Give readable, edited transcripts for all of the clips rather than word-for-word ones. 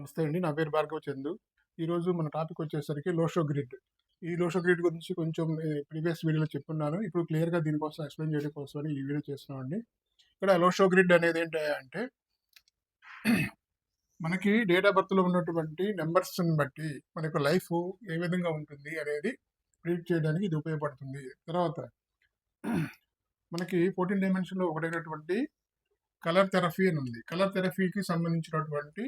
నమస్తే అండి. నా పేరు భార్గవ చందు. ఈరోజు మన టాపిక్ వచ్చేసరికి లోషో గ్రిడ్. ఈ లోషో గ్రిడ్ గురించి కొంచెం ప్రీవియస్ వీడియోలో చెప్పున్నాను. ఇప్పుడు క్లియర్‌గా దీనికోసం ఎక్స్‌ప్లెయిన్ చేయడం కోసమని ఈ వీడియో చేస్తున్నామండి. ఇక్కడ లోషో గ్రిడ్ అనేది ఏంటంటే మనకి డేట్ ఆఫ్ బర్త్‌లో ఉన్నటువంటి నంబర్స్‌ని బట్టి మన యొక్క లైఫ్ ఏ విధంగా ఉంటుంది అనేది ప్రిడిక్ట్ చేయడానికి ఇది ఉపయోగపడుతుంది. తర్వాత మనకి 14 డైమెన్షన్‌లో ఒకటైనటువంటి కలర్ థెరపీ అని ఉంది. కలర్ థెరపీకి సంబంధించినటువంటి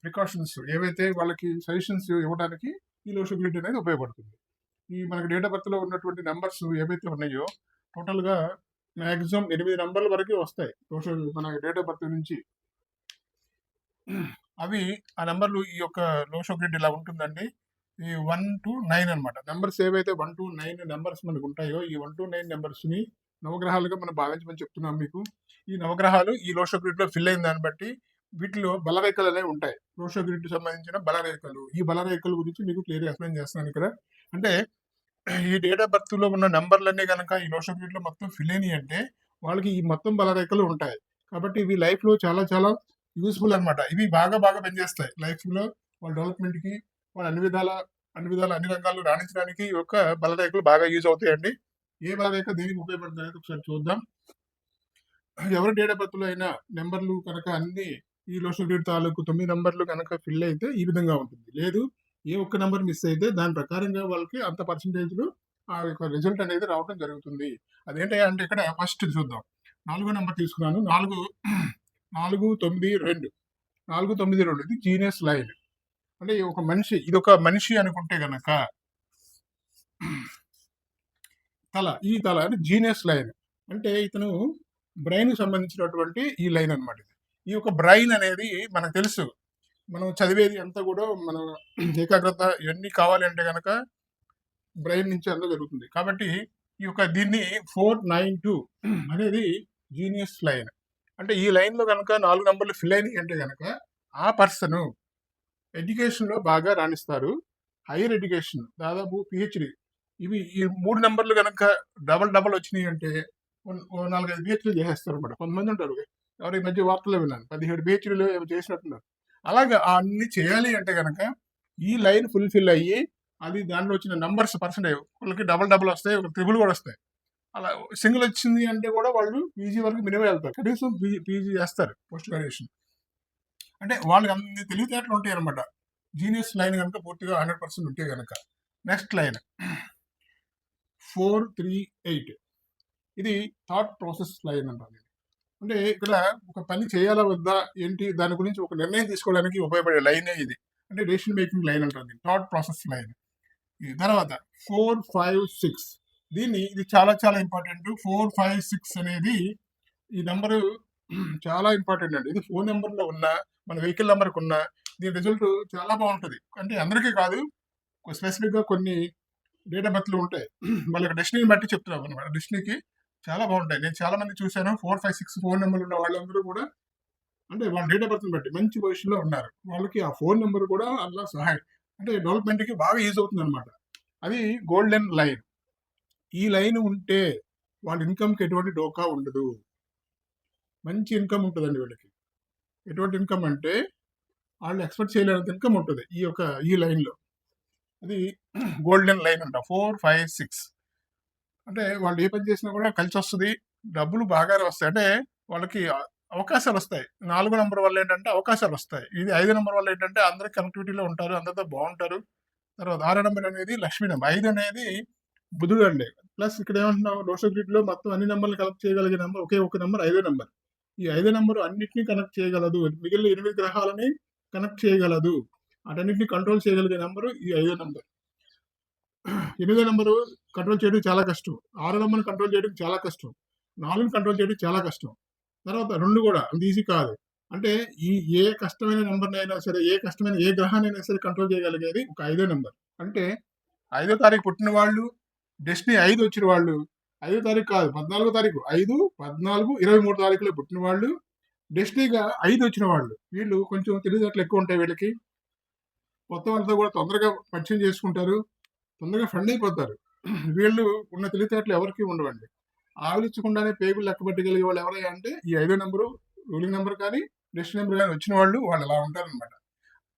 ప్రికాషన్స్ ఏవైతే వాళ్ళకి సజెషన్స్ ఇవ్వడానికి ఈ లోషో గ్రిడ్ అనేది ఉపయోగపడుతుంది. ఈ మనకి డేట్ ఆఫ్ బర్త్‌లో ఉన్నటువంటి నంబర్స్ ఏవైతే ఉన్నాయో టోటల్‌గా మాక్సిమం 8 నంబర్ల వరకు వస్తాయి. మన డేట్ ఆఫ్ బర్త్ నుంచి అవి ఆ నంబర్లు ఈ యొక్క లోషో గ్రిడ్ ఇలా ఉంటుందండి. ఈ 1-9 అనమాట. నంబర్స్ ఏవైతే 1-9 నంబర్స్ మనకు ఉంటాయో ఈ 1-9 నంబర్స్‌ని నవగ్రహాలుగా మనం భావించమని చెప్తున్నాం మీకు. ఈ నవగ్రహాలు ఈ లోషో గ్రిడ్‌లో ఫిల్ అయిన దాన్ని బట్టి వీటిలో బలరేఖలు అనేవి ఉంటాయి. లోషో గ్రిడ్ సంబంధించిన బలరేఖలు. ఈ బలరేఖల గురించి మీకు క్లియర్‌గా ఎక్స్‌ప్లెయిన్ చేస్తున్నాను ఇక్కడ. అంటే ఈ డేట్ ఆఫ్ బర్త్‌లో ఉన్న నంబర్‌లన్నీ గనక ఈ లోషో గ్రిడ్‌లో మొత్తం ఫిల్ అయినాయి అంటే వాళ్ళకి ఈ మొత్తం బలరేఖలు ఉంటాయి. కాబట్టి ఇవి లైఫ్‌లో చాలా చాలా యూజ్‌ఫుల్ అనమాట. ఇవి బాగా పనిచేస్తాయి. లైఫ్‌లో వాళ్ళ డెవలప్‌మెంట్‌కి వాళ్ళు అన్ని రంగాల్లో రాణించడానికి ఈ యొక్క బలరేఖలు బాగా యూజ్ అవుతాయండి. ఏ బలరేఖ దేనికి ఉపయోగపడుతుంది అనేది ఒకసారి చూద్దాం. ఎవరి డేట్ ఆఫ్ బర్త్‌లో అయినా నంబర్లు కనుక అన్ని ఈ లోషో గ్రిడ్ తాలూకు 9 నంబర్లు కనుక ఫిల్ అయితే ఈ విధంగా ఉంటుంది. లేదు ఏ ఒక్క నంబర్ మిస్ అయితే దాని ప్రకారంగా వాళ్ళకి అంత పర్సెంటేజ్‌లు ఆ యొక్క రిజల్ట్ అనేది రావడం జరుగుతుంది. అదేంటయ్యా అంటే ఇక్కడ ఫస్ట్ చూద్దాం. 4 నంబర్ తీసుకున్నాను. 4, 4, 9, 2. 4, 9, 2 ఇది జీనియస్ లైన్. అంటే ఇదొక మనిషి అనుకుంటే గనక ఈ తల అంటే జీనియస్ లైన్. అంటే ఇతను బ్రెయిన్‌కి సంబంధించినటువంటి ఈ లైన్ అనమాట ఇది. ఈ యొక్క బ్రెయిన్ అనేది మనకు తెలుసు. మనం చదివేది అంతా కూడా మన ఏకాగ్రత ఇవన్నీ కావాలి అంటే గనక బ్రెయిన్ నుంచి అంతా జరుగుతుంది. కాబట్టి దీన్ని 492 అనేది జీనియస్ లైన్. అంటే ఈ లైన్‌లో గనక 4 నంబర్లు ఫిల్ అయినాయి అంటే గనక ఆ పర్సన్ ఎడ్యుకేషన్‌లో బాగా రాణిస్తారు. హైయర్ ఎడ్యుకేషన్ దాదాపు పీహెచ్‌డీ ఈ 3 నంబర్లు గనక డబుల్ వచ్చినాయి అంటే ఓ 4, 5 పీహెచ్‌డీలు చేసేస్తారన్నమాట. కొంతమంది ఉంటారు. ఎవరో ఈ మధ్య వార్తల్లో విన్నాను. 17 పీహెచ్‌డీలు ఏమో చేసినట్టున్నారు. అలాగా అన్ని చేయాలి అంటే గనక ఈ లైన్ ఫుల్‌ఫిల్ అయ్యి అది దాంట్లో వచ్చిన నంబర్స్ పర్సెంటేజ్ ఒకళ్ళకి డబుల్ వస్తాయి. ఒకళ్ళకి ట్రిపుల్ కూడా వస్తాయి. అలా సింగిల్ వచ్చింది అంటే కూడా వాళ్ళు పీజీ వరకు మినిమం వెళ్తారు. కనీసం పీజీ చేస్తారు పోస్ట్ గ్రాడ్యుయేషన్. అంటే వాళ్ళకి అన్ని తెలివితేటలు ఉంటాయి అనమాట. జీనియస్ లైన్ కనుక పూర్తిగా 100% ఉంటే గనక. నెక్స్ట్ లైన్ 438 ఇది థాట్ ప్రాసెస్ లైన్ అంటారు. అంటే ఇక్కడ ఒక పని చేయాలా వద్దా ఏంటి దాని గురించి ఒక నిర్ణయం తీసుకోవడానికి ఉపయోగపడే లైనే ఇది. అంటే డెసిషన్ మేకింగ్ లైన్ అంటారు. Thought process line. ఈ తర్వాత 456 ఇది చాలా చాలా ఇంపార్టెంట్. 456 అనేది ఈ నంబరు చాలా ఇంపార్టెంట్ అండి. ఇది ఫోన్ నెంబర్లో ఉన్నా మన వెహికల్ నెంబర్కి ఉన్నా దీని రిజల్ట్ చాలా బాగుంటుంది. అంటే అందరికీ కాదు, స్పెసిఫిక్గా కొన్ని డేట్ ఆఫ్ బర్త్లు ఉంటాయి. వాళ్ళ యొక్క డెస్టినీని బట్టి చెప్తున్నాం అనమాట. డెస్టినీకి చాలా బాగుంటాయి. నేను చాలా మంది చూశాను. 456 ఫోన్ నెంబర్ ఉన్న వాళ్ళందరూ కూడా అంటే వాళ్ళ డేట్ ఆఫ్ బర్త్ని బట్టి మంచి పొజిషన్లో ఉన్నారు. వాళ్ళకి ఆ ఫోన్ నెంబర్ కూడా అలా సహాయం అంటే డెవలప్మెంట్కి బాగా యూజ్ అవుతుంది అనమాట. అది గోల్డెన్ లైన్. ఈ లైన్ ఉంటే వాళ్ళ ఇన్కమ్కి ఎటువంటి డోకా ఉండదు. మంచి ఇన్కమ్ ఉంటుందండి వీళ్ళకి. ఎటువంటి ఇన్కమ్ అంటే వాళ్ళు ఎక్స్పెక్ట్ చేయలేనంత ఇన్కమ్ ఉంటుంది ఈ లైన్లో. అది గోల్డెన్ లైన్ అంట 456. అంటే వాళ్ళు ఏ పని చేసినా కూడా కలిసి వస్తుంది. డబ్బులు బాగానే వస్తాయి. అంటే వాళ్ళకి అవకాశాలు వస్తాయి. 4 నంబర్ వల్ల ఏంటంటే అవకాశాలు వస్తాయి. ఇది 5 నంబర్ వల్ల ఏంటంటే అందరూ కనెక్టివిటీలో ఉంటారు. అందరితో బాగుంటారు. తర్వాత 6 నంబర్ అనేది లక్ష్మీ నంబర్. 5 అనేది బుధుడు అండి. ప్లస్ ఇక్కడ ఏమంటున్నాం లోషో గ్రిడ్లో మొత్తం అన్ని నెంబర్లు కనెక్ట్ చేయగలిగే నెంబర్ ఒకే ఒక నెంబర్ 5 నెంబర్. ఈ 5 నెంబరు అన్నిటినీ కనెక్ట్ చేయగలదు. మిగిలిన 8 గ్రహాలని కనెక్ట్ చేయగలదు. అటన్నిటిని కంట్రోల్ చేయగలిగే నెంబరు ఈ 5 నెంబర్. 8 నెంబరు కంట్రోల్ చేయడం చాలా కష్టం. 6 నెంబర్ని కంట్రోల్ చేయడం చాలా కష్టం. 4ని కంట్రోల్ చేయడం చాలా కష్టం. తర్వాత 2 కూడా అంత ఈజీ కాదు. అంటే ఏ కష్టమైన నెంబర్నైనా సరే ఏ గ్రహాన్నైనా సరే కంట్రోల్ చేయగలిగేది ఒక 5 నెంబర్. అంటే 5వ తారీఖు పుట్టిన వాళ్ళు, డెస్టినీ 5 వచ్చిన వాళ్ళు, 5వ తారీఖు కాదు 14వ తారీఖు 5, 14, 23 తారీఖులో పుట్టిన వాళ్ళు, డెస్టినీగా 5 వచ్చిన వాళ్ళు. వీళ్ళు కొంచెం తెలివితేటలు ఎక్కువ ఉంటాయి వీళ్ళకి. కొత్త వాళ్ళతో కూడా తొందరగా పరిచయం చేసుకుంటారు. తొందరగా ఫ్రెండ్ అయిపోతారు. వీళ్ళు ఉన్న తెలివితేటలు ఎవరికీ ఉండవండి. ఆలోచించకుండానే పేగులు లెక్క పెట్టగలిగే వాళ్ళు ఎవరయ్యా అంటే ఈ 5వ నెంబరు రూలింగ్ నెంబర్ కానీ డెస్టినీ నెంబర్ కానీ వచ్చిన వాళ్ళు అలా ఉంటారనమాట.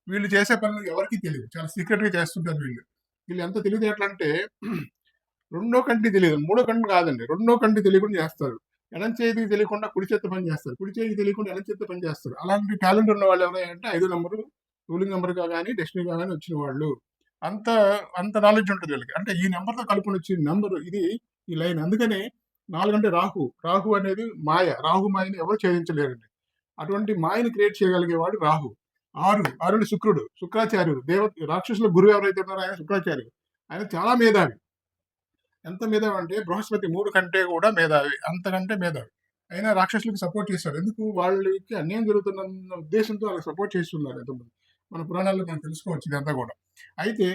వీళ్ళు చేసే పనులు ఎవరికీ తెలియదు, చాలా సీక్రెట్గా చేస్తుంటారు వీళ్ళు. వీళ్ళు ఎంత తెలివితేటలు అంటే రెండో కంటి తెలియదు, మూడో కంటి కాదండి, రెండో కంటి తెలియకుండా చేస్తారు. ఎడం చేతికి తెలియకుండా కుడి చేత్తో పని చేస్తారు, కుడి చేతికి తెలియకుండా ఎడం చేత్తో పని చేస్తారు. అలాంటి టాలెంట్ ఉన్న వాళ్ళు ఎవరంటే 5 నంబరు రూలింగ్ నెంబర్గా కానీ డెస్టినీగా కానీ వచ్చిన వాళ్ళు. అంత అంత నాలెడ్జ్ ఉంటుంది వీళ్ళకి. అంటే ఈ నెంబర్తో కలుపుకొని వచ్చిన నెంబర్ ఇది, ఈ లైన్. అందుకనే 4 అంటే రాహు. రాహు అనేది మాయ. రాహు మాయని ఎవరు ఛేదించలేరండి. అటువంటి మాయని క్రియేట్ చేయగలిగేవాడు రాహు. 6 అంటే శుక్రుడు, శుక్రాచార్యుడు. రాక్షసుల గురువు ఎవరైతే ఉన్నారో ఆయన శుక్రాచార్యుడు. ఆయన చాలా మేధావి. ఎంత మేధావి అంటే బృహస్పతి 3 కంటే కూడా మేధావి, అంతకంటే మేధావి. అయినా రాక్షసులకు సపోర్ట్ చేశాడు. ఎందుకు? వాళ్ళకి అన్యాయం జరుగుతున్న ఉద్దేశంతో వాళ్ళకి సపోర్ట్ చేస్తున్నారు ఎంతమంది. మన పురాణాల్లో మనం తెలుసుకోవచ్చు ఇదంతా కూడా. అయితే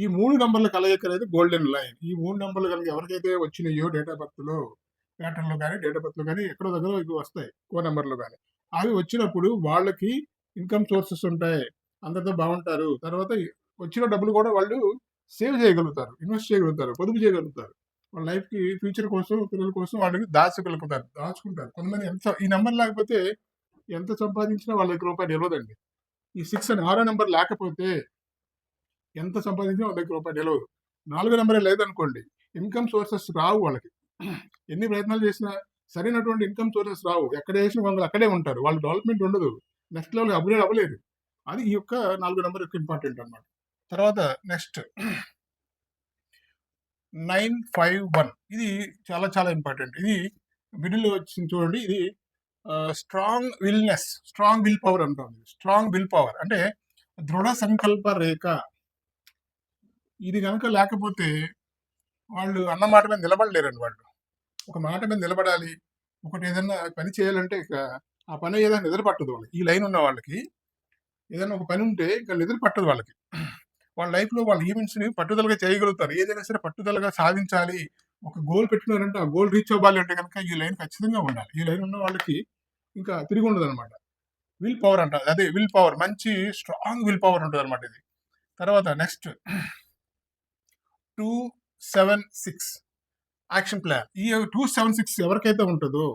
ఈ 3 నంబర్ల కలయిక అనేది గోల్డెన్ లైన్. ఈ 3 నంబర్లు కనుక ఎవరికైతే వచ్చినాయో డేట్ ఆఫ్ బర్త్‌లో, ప్యాటర్న్‌లో గాని, డేట్ ఆఫ్ బర్త్‌లో గాని ఎక్కడో దగ్గర ఇవి వస్తాయి. కో నంబర్‌లో గాని. అవి వచ్చినప్పుడు వాళ్ళకి ఇన్‌కమ్ సోర్సెస్ ఉంటాయి. అందరితో బాగుంటారు. తర్వాత వచ్చిన డబ్బులు కూడా వాళ్ళు సేవ్ చేయగలుగుతారు, ఇన్వెస్ట్ చేయగలుగుతారు, పొదుపు చేయగలుగుతారు. వాళ్ళ లైఫ్‌కి ఫ్యూచర్ కోసం, పిల్లల కోసం వాళ్ళకి దాచుకుంటారు. కొంతమంది ఈ నంబర్ లేకపోతే ఎంత సంపాదించినా వాళ్ళ దగ్గర రూపాయి నిలవదండి. ఈ 6 అని 6 నంబర్ లేకపోతే ఎంత సంపాదించినా వాళ్ళ దగ్గర రూపాయి నిలవదు. 4 నంబరే లేదనుకోండి, ఇన్‌కమ్ సోర్సెస్ రావు వాళ్ళకి. ఎన్ని ప్రయత్నాలు చేసినా సరైనటువంటి ఇన్‌కమ్ సోర్సెస్ రావు. ఎక్కడ వేసిన గొంగలు అక్కడే ఉంటారు. వాళ్ళ డెవలప్‌మెంట్ ఉండదు. నెక్స్ట్ లెవెల్‌కి అప్‌గ్రేడ్ అవ్వలేరు. అది ఈ యొక్క 4 నంబర్ యొక్క ఇంపార్టెంట్ అన్నమాట. తర్వాత నెక్స్ట్ 951 ఇది చాలా చాలా ఇంపార్టెంట్. ఇది మిడిల్‌లో వచ్చింది చూడండి. ఇది స్ట్రాంగ్ విల్ పవర్ అంటాం. స్ట్రాంగ్ విల్ పవర్ అంటే దృఢ సంకల్ప రేఖ. ఇది గనుక లేకపోతే వాళ్ళు అన్న మాట మీద నిలబడలేరండి వాళ్ళు. ఒక మాట మీద నిలబడాలి. ఒకటి ఏదన్నా పని చేయాలంటే ఇక ఆ పని ఏదైనా నిద్ర పట్టదు వాళ్ళకి. ఈ లైన్ ఉన్న వాళ్ళకి ఏదైనా ఒక పని ఉంటే ఇక నిద్ర పట్టదు వాళ్ళకి. వాళ్ళ లైఫ్‌లో వాళ్ళ ఈవెంట్స్‌ని పట్టుదలగా చేయగలుగుతారు. ఏదైనా సరే పట్టుదలగా సాధించాలి. ఒక గోల్ పెట్టుకున్నారంటే ఆ గోల్ రీచ్ అవ్వాలి అంటే గనుక ఈ లైన్ ఖచ్చితంగా ఉండాలి. ఈ లైన్ ఉన్న వాళ్ళకి ఇంకా తిరిగి ఉండదనమాట. విల్ పవర్ అంటారు. అదే విల్ పవర్, మంచి స్ట్రాంగ్ విల్ పవర్ ఉంటదనమాట ఇది. తర్వాత నెక్స్ట్ 276 యాక్షన్ ప్లాన్. ఈ 276 ఎవరికైతే ఉంటుందో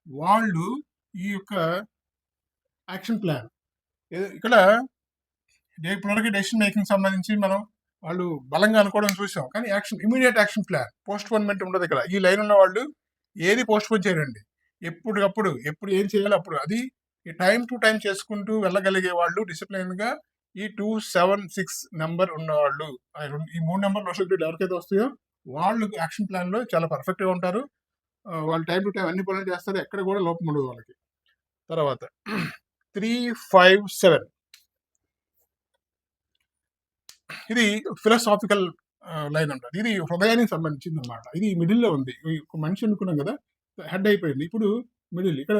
వాళ్ళు ఈ యొక్క యాక్షన్ ప్లాన్ ఇక్కడ ఇప్పటివరకు డెసిషన్ మేకింగ్ సంబంధించి మనం వాళ్ళు బలంగా అనుకోవడం చూసాం. కానీ ఇమీడియట్ యాక్షన్ ప్లాన్, పోస్ట్ పోన్మెంట్ ఉండదు ఇక్కడ. ఈ లైన్ ఉన్న వాళ్ళు ఏది పోస్ట్ పోన్ చేయరండి. ఎప్పటికప్పుడు ఎప్పుడు ఏం చేయాలో అప్పుడు అది టైం టు టైం చేసుకుంటూ వెళ్ళగలిగే వాళ్ళు డిసిప్లైన్గా ఈ 276 నెంబర్ ఉన్నవాళ్ళు, ఈ 3 నెంబర్లు వస్తుంది ఎవరికైతే వస్తాయో వాళ్ళు యాక్షన్ ప్లాన్లో చాలా పర్ఫెక్ట్గా ఉంటారు. వాళ్ళు టైం టు టైం అన్ని పనులు చేస్తారు. ఎక్కడ కూడా లోపం ఉండదు వాళ్ళకి. తర్వాత 357 ఇది ఫిలాసాఫికల్ లైన్ అంటారు. ఇది హృదయానికి సంబంధించింది అనమాట. ఇది మిడిల్లో ఉంది. ఒక మనిషి అనుకున్నాం కదా, హెడ్ అయిపోయింది. ఇప్పుడు మిడిల్, ఇక్కడ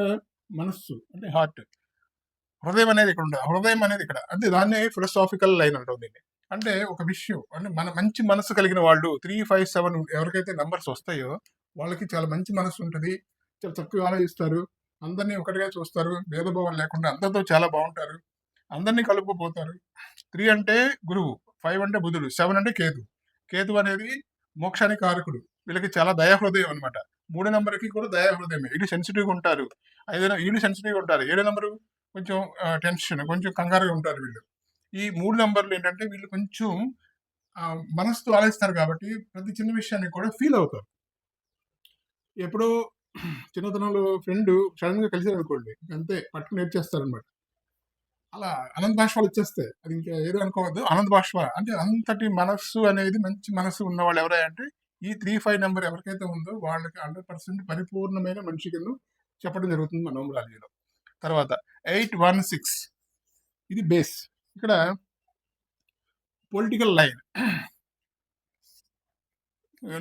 మనస్సు అంటే హార్ట్. హృదయం అనేది ఇక్కడ ఉంటుంది. హృదయం అనేది ఇక్కడ, అంటే దాన్నే ఫిలాసాఫికల్ లైన్ అంటాం దీన్ని. అంటే ఒక విషయం అంటే మన మంచి మనసు కలిగిన వాళ్ళు 357 ఎవరికైతే నంబర్స్ వస్తాయో వాళ్ళకి చాలా మంచి మనసు ఉంటుంది. చాలా చక్కగా ఆలోచిస్తారు. అందరినీ ఒకటిగా చూస్తారు. భేదభావం లేకుండా అందరితో చాలా బాగుంటారు. అందరినీ కలుపుకుపోతారు. 3 అంటే గురువు, 5 అంటే బుధుడు, 7 అంటే కేతు. కేతు అనేది మోక్షానికి కారకుడు. వీళ్ళకి చాలా దయాహృదయం అనమాట. 3 నెంబర్కి కూడా దయాహృదయమే. వీళ్ళు సెన్సిటివ్గా ఉంటారు. వీళ్ళు సెన్సిటివ్గా ఉంటారు. 7 నెంబరు కొంచెం టెన్షన్, కొంచెం కంగారుగా ఉంటారు వీళ్ళు. ఈ 3 నెంబర్లు ఏంటంటే వీళ్ళు కొంచెం మనసుతో ఆలోచిస్తారు కాబట్టి ప్రతి చిన్న విషయాన్ని కూడా ఫీల్ అవుతారు. ఎప్పుడో చిన్నతనంలో ఫ్రెండ్ సడన్గా కలిసారు అనుకోండి, అంతే పట్టుకుని ఏడ్చేస్తారనమాట. అలా అనంత బాష్పాలు వచ్చేస్తాయి. అది ఇంకా ఏదో అనుకోవద్దు. అనంత బాష్ప అంటే అంతటి మనస్సు అనేది, మంచి మనస్సు ఉన్న వాళ్ళు ఎవరైనా ఈ 35 నెంబర్ ఎవరికైతే ఉందో వాళ్ళకి 100% పరిపూర్ణమైన మనిషి కింద చెప్పడం జరుగుతుంది మన న్యూమరాలజీలో. తర్వాత 816 ఇది బేస్. ఇక్కడ పొలిటికల్ లైన్,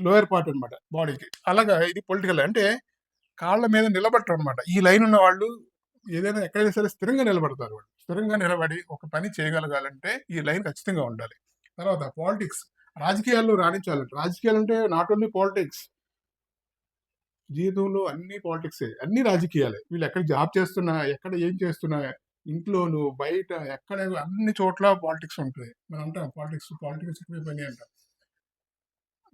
లోయర్ పార్ట్ అనమాట బాడీకి. అలాగా ఇది పొలిటికల్ అంటే కాళ్ళ మీద నిలబడటం అనమాట. ఈ లైన్ ఉన్న వాళ్ళు ఏదైనా ఎక్కడైనా సరే స్థిరంగా నిలబడతారు. వాళ్ళు స్థిరంగా నిలబడి ఒక పని చేయగలగాలంటే ఈ లైన్ ఖచ్చితంగా ఉండాలి. తర్వాత పాలిటిక్స్, రాజకీయాల్లో రాణించాలంటే, రాజకీయాలు అంటే నాట్ ఓన్లీ పాలిటిక్స్, జీవితంలో అన్ని పాలిటిక్సే, అన్ని రాజకీయాలే. వీళ్ళు ఎక్కడ జాబ్ చేస్తున్నా, ఎక్కడ ఏం చేస్తున్నా, ఇంట్లోను బయట ఎక్కడ అన్ని చోట్ల పాలిటిక్స్ ఉంటుంది. మనం అంటాం పాలిటిక్స్ పని అంటాం.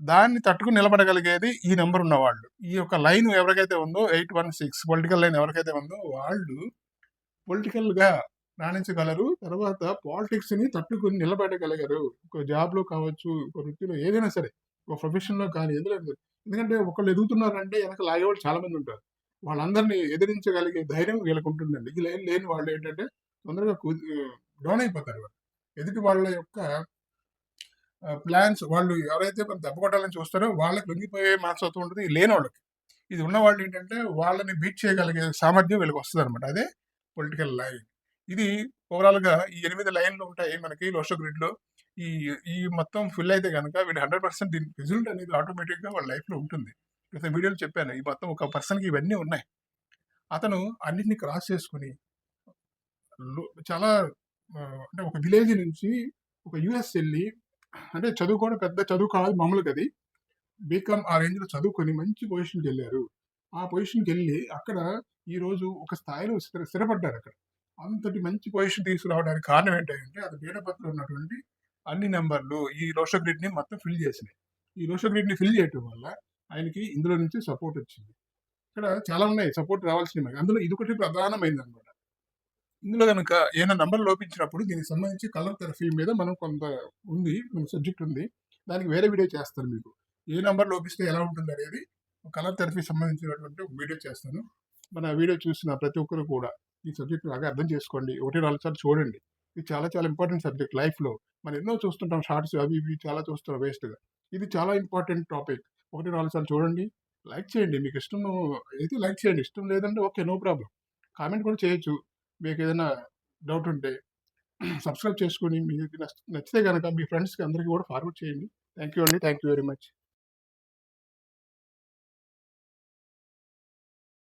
దాన్ని తట్టుకుని నిలబడగలిగేది ఈ నెంబర్ ఉన్నవాళ్ళు. ఈ యొక్క లైన్ ఎవరికైతే ఉందో 816 పొలిటికల్ లైన్ ఎవరికైతే ఉందో వాళ్ళు పొలిటికల్గా రాణించగలరు. తర్వాత పాలిటిక్స్‌ని తట్టుకొని నిలబడగలిగారు. ఒక జాబ్‌లో కావచ్చు, ఒక వృత్తిలో ఏదైనా సరే, ఒక ప్రొఫెషన్‌లో కానీ ఎందులో సరే. ఎందుకంటే ఒకళ్ళు ఎదుగుతున్నారంటే వెనక లాగేవాళ్ళు చాలా మందుంటారు. వాళ్ళందరిని ఎదిరించగలిగే ధైర్యం వీళ్ళకుంటుందండి. ఈ లైన్ లేని వాళ్ళేంటంటే తొందరగా డౌన్ అయిపోతారు వాళ్ళు. ఎదుటి వాళ్ళ యొక్క ప్లాన్స్ వాళ్ళు ఎవరైతే మనం దెబ్బ కొట్టాలని చూస్తారో వాళ్ళకి లొంగిపోయే మనస్తత్వం ఉంటది. లేనోళ్ళకి. ఇది ఉన్నవాళ్ళేంటంటే వాళ్ళని బీట్ చేయగలిగే సామర్థ్యం వీళ్ళకొస్తదనమాట. అదే పొలిటికల్ లైన్. ఇది ఓవరాల్‌గా ఈ 8 లైన్‌లు ఉంటాయి మనకి లోషో గ్రిడ్‌లో. ఈ ఈ మొత్తం ఫిల్ అయితే గనక వీడు 100% దీని రిజల్ట్ అనేది ఆటోమేటిక్‌గా వాళ్ళ లైఫ్‌లో ఉంటుంది. గత వీడియోలో చెప్పాను. ఈ మొత్తం ఒక పర్సన్‌కి ఇవన్నీ ఉన్నాయి. అతను అన్నిటిని క్రాస్ చేసుకొని చాలా అంటే ఒక విలేజ్ నుంచి ఒక యూఎస్ ఎళ్లి అంటే చదువుకోవడం పెద్ద చదువు కాదు మామూలుగది. బీకామ్ ఆ రేంజ్‌లో చదువుకొని మంచి పొజిషన్‌కెళ్లారు. ఆ పొజిషన్‌కెళ్ళి అక్కడ ఈరోజు ఒక స్థాయిలో స్థిరపడ్డారక్కడ. అంతటి మంచి పొజిషన్ తీసుకురావడానికి కారణం ఏంటంటే అది డేట్ ఆఫ్ బర్త్‌లో ఉన్నటువంటి అన్ని నంబర్‌లు ఈ రోషో గ్రిడ్‌ని మొత్తం ఫిల్ చేసినాయి. ఈ రోషో గ్రిడ్‌ని ఫిల్ చేయటం వల్ల ఆయనకి ఇందులో నుంచి సపోర్ట్ వచ్చింది. ఇక్కడ చాలా ఉన్నాయి సపోర్ట్ రావాల్సినవి మనకి. అందులో ఇదొకటి ప్రధానమైందనమాట. ఇందులో గనక ఏమైనా నంబర్ లోపించినప్పుడు దీనికి సంబంధించి కలర్ థెరపీ మీద మనం కొంత ఉంది. మన సబ్జెక్ట్ ఉంది. దానికి వేరే వీడియో చేస్తాను మీకు. ఏ నంబర్ లోపిస్తే ఎలా ఉంటుందనేది కలర్ థెరపీ సంబంధించినటువంటి ఒక వీడియో చేస్తాను. మన వీడియో చూసిన ప్రతి ఒక్కరు కూడా ఈ సబ్జెక్ట్ బాగా అర్థం చేసుకోండి. 1, 4 సార్లు చూడండి. ఇది చాలా చాలా ఇంపార్టెంట్ సబ్జెక్ట్ లైఫ్‌లో. మనం ఎన్నో చూస్తుంటాం షార్ట్స్ అవి ఇవి చాలా చూస్తున్నాం వేస్ట్‌గా. ఇది చాలా ఇంపార్టెంట్ టాపిక్. 1, 4 సార్లు చూడండి. లైక్ చేయండి. మీకు ఇష్టం అయితే లైక్ చేయండి. ఇష్టం లేదంటే ఓకే. No problem. కామెంట్ కూడా చేయొచ్చు. మీకేదైనా డౌట్ ఉంటే సబ్స్క్రైబ్ చేసుకొని మీకు నచ్చితే గనక మీ ఫ్రెండ్స్‌కి అందరికి కూడా ఫార్వర్డ్ చేయండి. థాంక్ యూ అండి. Thank you very much.